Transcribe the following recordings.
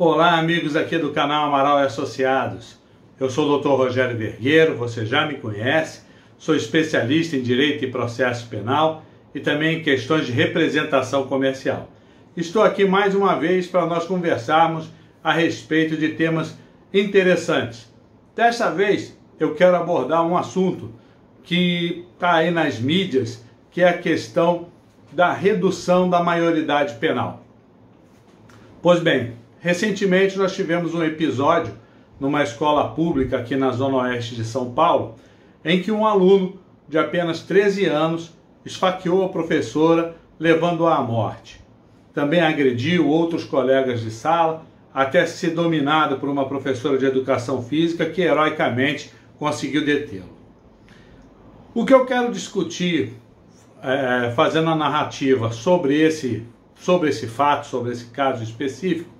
Olá, amigos aqui do canal Amaral e Associados. Eu sou o Dr. Rogério Vergueiro, você já me conhece, sou especialista em Direito e Processo Penal e também em questões de representação comercial. Estou aqui mais uma vez para nós conversarmos a respeito de temas interessantes. Desta vez eu quero abordar um assunto que está aí nas mídias, que é a questão da redução da maioridade penal. Pois bem, recentemente nós tivemos um episódio numa escola pública aqui na Zona Oeste de São Paulo, em que um aluno de apenas 13 anos esfaqueou a professora, levando-a à morte. Também agrediu outros colegas de sala, até ser dominado por uma professora de educação física que heroicamente conseguiu detê-lo. O que eu quero discutir, fazendo a narrativa sobre esse fato, sobre esse caso específico,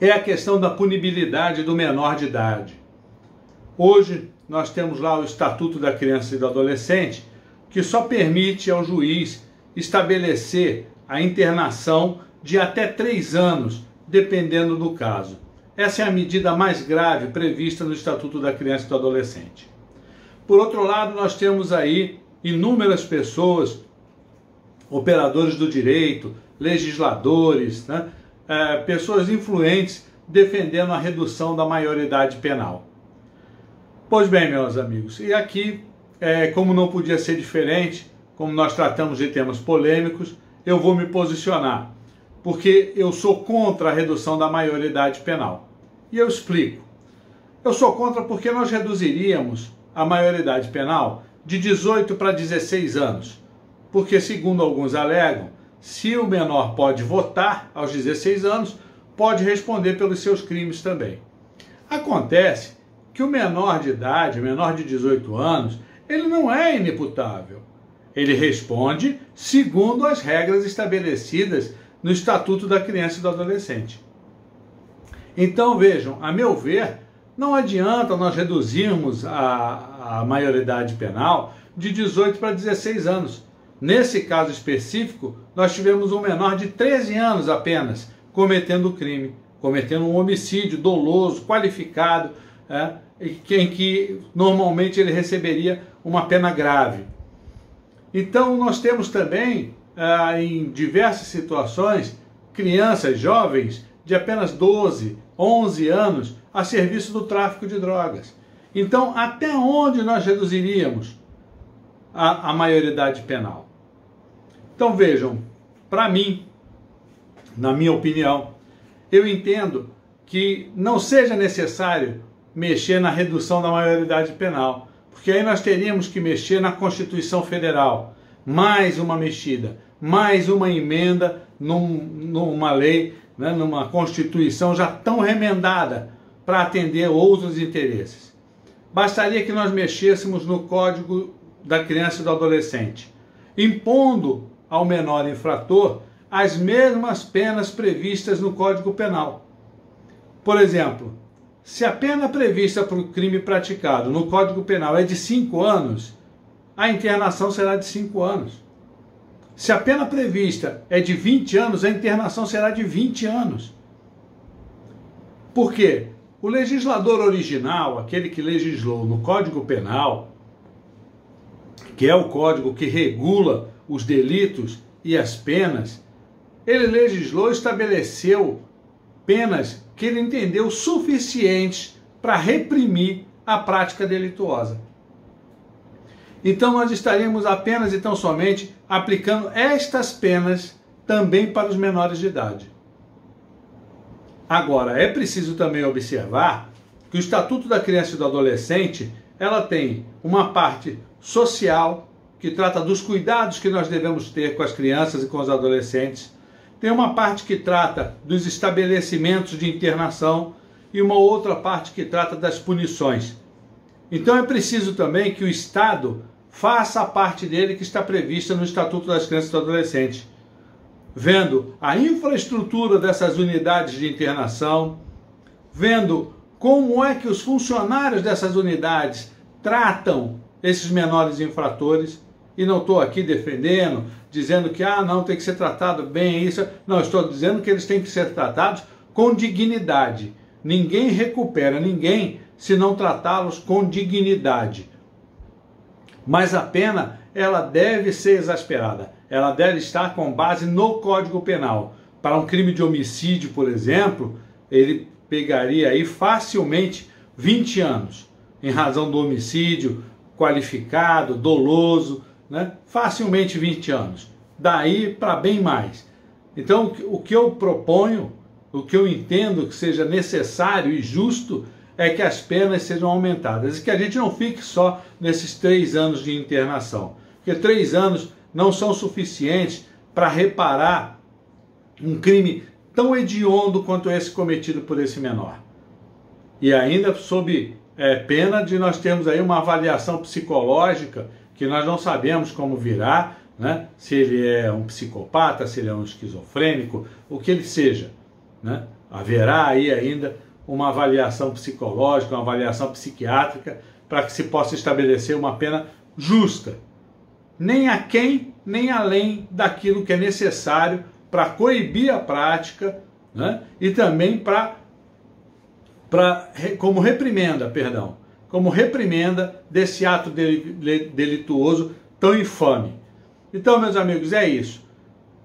é a questão da punibilidade do menor de idade. Hoje nós temos lá o Estatuto da Criança e do Adolescente, que só permite ao juiz estabelecer a internação de até 3 anos, dependendo do caso. Essa é a medida mais grave prevista no Estatuto da Criança e do Adolescente. Por outro lado, nós temos aí inúmeras pessoas, operadores do direito, legisladores, pessoas influentes defendendo a redução da maioridade penal. Pois bem, meus amigos, e aqui, como não podia ser diferente, como nós tratamos de temas polêmicos, eu vou me posicionar, porque eu sou contra a redução da maioridade penal. E eu explico. Eu sou contra porque nós reduziríamos a maioridade penal de 18 para 16 anos. Porque, segundo alguns alegam, se o menor pode votar aos 16 anos, pode responder pelos seus crimes também. Acontece que o menor de idade, o menor de 18 anos, ele não é inimputável. Ele responde segundo as regras estabelecidas no Estatuto da Criança e do Adolescente. Então, vejam, a meu ver, não adianta nós reduzirmos a maioridade penal de 18 para 16 anos. Nesse caso específico, nós tivemos um menor de 13 anos apenas cometendo o crime, cometendo um homicídio doloso, qualificado, em que normalmente ele receberia uma pena grave. Então nós temos também, em diversas situações, crianças, jovens de apenas 12, 11 anos a serviço do tráfico de drogas. Então, até onde nós reduziríamos a maioridade penal? Então vejam, para mim, na minha opinião, eu entendo que não seja necessário mexer na redução da maioridade penal, porque aí nós teríamos que mexer na Constituição Federal, mais uma mexida, mais uma emenda numa lei, numa Constituição já tão remendada para atender outros interesses. Bastaria que nós mexêssemos no Código da Criança e do Adolescente, impondo ao menor infrator as mesmas penas previstas no Código Penal. Por exemplo, se a pena prevista para o crime praticado no Código Penal é de 5 anos, a internação será de 5 anos. Se a pena prevista é de 20 anos, a internação será de 20 anos. Por quê? O legislador original, aquele que legislou no Código Penal, que é o código que regula os delitos e as penas, ele legislou e estabeleceu penas que ele entendeu suficientes para reprimir a prática delituosa. Então nós estaríamos apenas e tão somente aplicando estas penas também para os menores de idade. Agora, é preciso também observar que o Estatuto da Criança e do Adolescente, ela tem uma parte social, que trata dos cuidados que nós devemos ter com as crianças e com os adolescentes, tem uma parte que trata dos estabelecimentos de internação e uma outra parte que trata das punições. Então é preciso também que o Estado faça a parte dele que está prevista no Estatuto das Crianças e do Adolescente, vendo a infraestrutura dessas unidades de internação, vendo como é que os funcionários dessas unidades tratam esses menores infratores. E não estou aqui defendendo, dizendo que não tem que ser tratado bem isso. Não, estou dizendo que eles têm que ser tratados com dignidade. Ninguém recupera ninguém se não tratá-los com dignidade. Mas a pena, ela deve ser exasperada. Ela deve estar com base no Código Penal. Para um crime de homicídio, por exemplo, ele pegaria aí facilmente 20 anos, em razão do homicídio qualificado, doloso, né? Facilmente 20 anos. Daí para bem mais. Então, o que eu proponho, o que eu entendo que seja necessário e justo, é que as penas sejam aumentadas e que a gente não fique só nesses 3 anos de internação. Porque 3 anos não são suficientes para reparar um crime tão hediondo quanto esse cometido por esse menor. E ainda sob pena de nós termos aí uma avaliação psicológica que nós não sabemos como virá, né? Se ele é um psicopata, se ele é um esquizofrênico, o que ele seja, né? Haverá aí ainda uma avaliação psicológica, uma avaliação psiquiátrica, para que se possa estabelecer uma pena justa, nem aquém, nem além daquilo que é necessário para coibir a prática, né? E também como reprimenda desse ato delituoso tão infame. Então, meus amigos, é isso.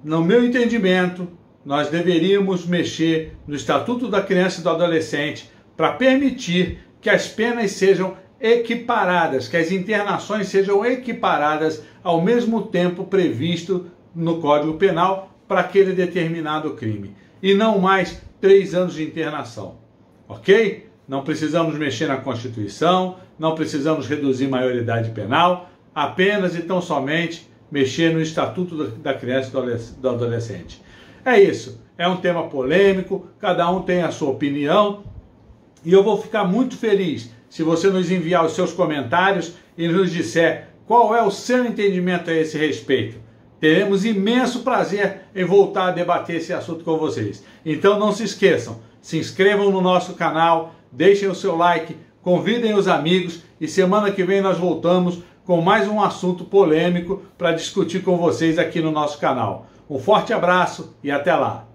No meu entendimento, nós deveríamos mexer no Estatuto da Criança e do Adolescente para permitir que as penas sejam equiparadas, que as internações sejam equiparadas ao mesmo tempo previsto no Código Penal para aquele determinado crime. E não mais 3 anos de internação. Ok? Não precisamos mexer na Constituição, não precisamos reduzir maioridade penal, apenas e tão somente mexer no Estatuto da Criança e do Adolescente. É isso, é um tema polêmico, cada um tem a sua opinião, e eu vou ficar muito feliz se você nos enviar os seus comentários e nos disser qual é o seu entendimento a esse respeito. Teremos imenso prazer em voltar a debater esse assunto com vocês. Então não se esqueçam, se inscrevam no nosso canal, deixem o seu like, convidem os amigos e semana que vem nós voltamos com mais um assunto polêmico para discutir com vocês aqui no nosso canal. Um forte abraço e até lá!